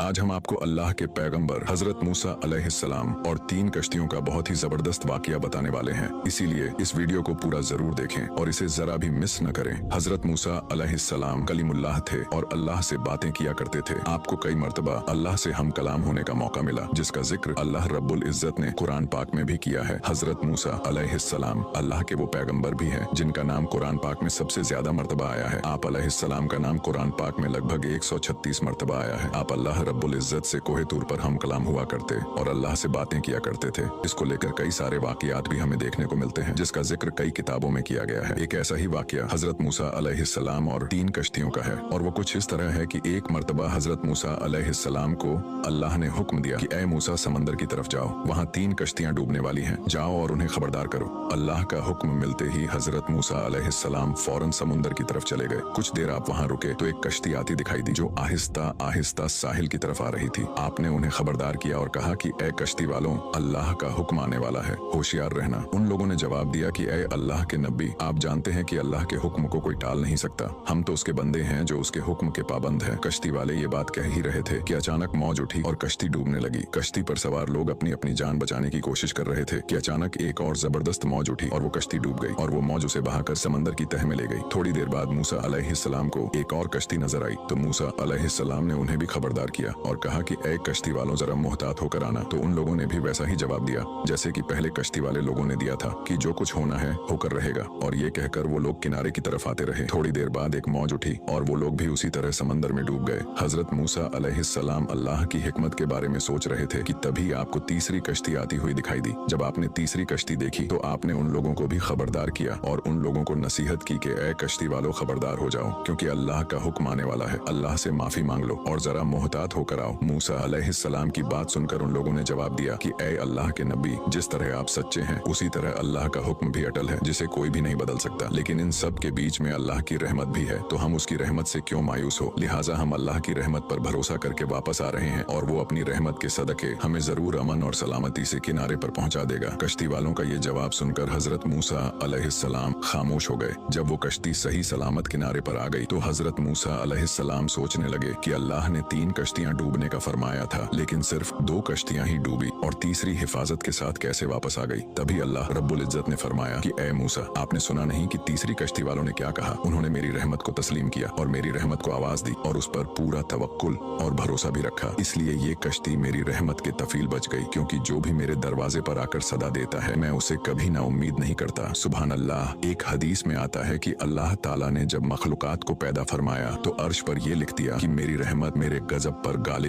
आज हम आपको अल्लाह के पैगंबर हजरत मूसा अलैहिस्सलाम और 3 कश्तियों का बहुत ही जबरदस्त वाकया बताने वाले हैं। इसीलिए इस वीडियो को पूरा जरूर देखें और इसे जरा भी मिस न करें। हजरत मूसा अलैहिस्सलाम कलीमुल्लाह थे और अल्लाह से बातें किया करते थे। आपको कई मर्तबा अल्लाह से हम कलाम होने का मौका मिला, जिसका जिक्र अल्लाह रब्बुल इज्जत ने कुरान पाक में भी किया है। हजरत मूसा अलैहिस्सलाम अल्लाह के वो पैगंबर भी हैं जिनका नाम कुरान पाक में सबसे ज्यादा मर्तबा आया है। आप अलैहिस्सलाम का नाम कुरान पाक में लगभग 136 मर्तबा आया है। आप अल्लाह रब्बुल इज्जत से कोहे तूर पर हम कलाम हुआ करते और अल्लाह से बातें किया करते थे। इसको लेकर कई सारे वाकयात भी हमें देखने को मिलते हैं, जिसका जिक्र कई किताबों में किया गया है। एक ऐसा ही वाकया हजरत मूसा अलैहिस्सलाम और 3 कश्तियों का है, और वो कुछ इस तरह है कि एक मर्तबा हजरत मूसा अलैहिस्सलाम को अल्लाह ने हुक्म दिया कि ऐ मूसा समंदर की तरफ जाओ, वहाँ 3 कश्तियां डूबने वाली हैं, जाओ और उन्हें खबरदार करो। अल्लाह का हुक्म मिलते ही हजरत मूसा अलैहिस्सलाम फौरन समुंदर की तरफ चले गए। कुछ देर आप वहाँ रुके तो एक कश्ती आती दिखाई दी जो आहिस्ता आहिस्ता साहिल की तरफ आ रही थी। आपने उन्हें खबरदार किया और कहा कि ऐ कश्ती वालों, अल्लाह का हुक्म आने वाला है, होशियार रहना। उन लोगों ने जवाब दिया कि ऐ अल्लाह के नबी, आप जानते हैं कि अल्लाह के हुक्म को कोई टाल नहीं सकता, हम तो उसके बंदे हैं जो उसके हुक्म के पाबंद हैं। कश्ती वाले ये बात कह ही रहे थे कि अचानक मौज उठी और कश्ती डूबने लगी। कश्ती पर सवार लोग अपनी अपनी जान बचाने की कोशिश कर रहे थे कि अचानक एक और जबरदस्त मौज उठी और वो कश्ती डूब गई और वो मौज उसे बहाकर समंदर की तह में ले गई। थोड़ी देर बाद मूसा अलैहिस्सलाम को एक और कश्ती नजर आई तो मूसा अलैहिस्सलाम ने उन्हें भी खबरदार किया और कहा कि ऐ कश्ती वालों, जरा मोहतात होकर आना। तो उन लोगों ने भी वैसा ही जवाब दिया जैसे कि पहले कश्ती वाले लोगों ने दिया था कि जो कुछ होना है होकर रहेगा, और ये कहकर वो लोग किनारे की तरफ आते रहे। थोड़ी देर बाद एक मौज उठी और वो लोग भी उसी तरह समंदर में डूब गए। हजरत मूसा अलैहिस्सलाम अल्लाह की हिकमत के बारे में सोच रहे थे कि तभी आपको तीसरी कश्ती आती हुई दिखाई दी। जब आपने तीसरी कश्ती देखी तो आपने उन लोगों को भी खबरदार किया और उन लोगों को नसीहत की कि ऐ कश्ती वालों, खबरदार हो जाओ, क्योंकि अल्लाह का हुक्म आने वाला है, अल्लाह से माफी मांग लो और जरा मोहतात होकर आओ। मूसा अलैहिस्सलाम की बात सुनकर उन लोगों ने जवाब दिया कि ऐ अल्लाह के नबी, जिस तरह आप सच्चे हैं उसी तरह अल्लाह का हुक्म भी अटल है, जिसे कोई भी नहीं बदल सकता। लेकिन इन सब के बीच में अल्लाह की रहमत भी है, तो हम उसकी रहमत से क्यों मायूस हो। लिहाजा हम अल्लाह की रहमत पर भरोसा करके वापस आ रहे हैं और वो अपनी रहमत के सदके हमें जरूर अमन और सलामती से किनारे पर पहुंचा देगा। कश्ती वालों का ये जवाब सुनकर हजरत मूसा अलैहिस्सलाम खामोश हो गए। जब वो कश्ती सही सलामत किनारे पर आ गई तो हजरत मूसा अलैहिस्सलाम सोचने लगे कि अल्लाह ने 3 कश्तियां डूबने का फरमाया था, लेकिन सिर्फ 2 कश्तियां ही डूबी और तीसरी हिफाजत के साथ कैसे वापस आ गई। तभी अल्लाह रब्बुल इज्जत ने फरमाया कि ऐ मूसा, आपने सुना नहीं कि तीसरी कश्ती वालों ने क्या कहा। उन्होंने मेरी रहमत को तस्लीम किया और मेरी रहमत को आवाज दी और उस पर पूरा तवक्कुल और भरोसा भी रखा, इसलिए ये कश्ती मेरी रहमत के तफील बच गई, क्योंकि जो भी मेरे दरवाजे पर आकर सदा देता है मैं उसे कभी ना उम्मीद नहीं करता। सुभान अल्लाह। एक हदीस में आता है कि अल्लाह ताला ने जब मखलूकात को पैदा फरमाया तो अर्श पर यह लिख दिया कि मेरी रहमत मेरे गजब पर गालिब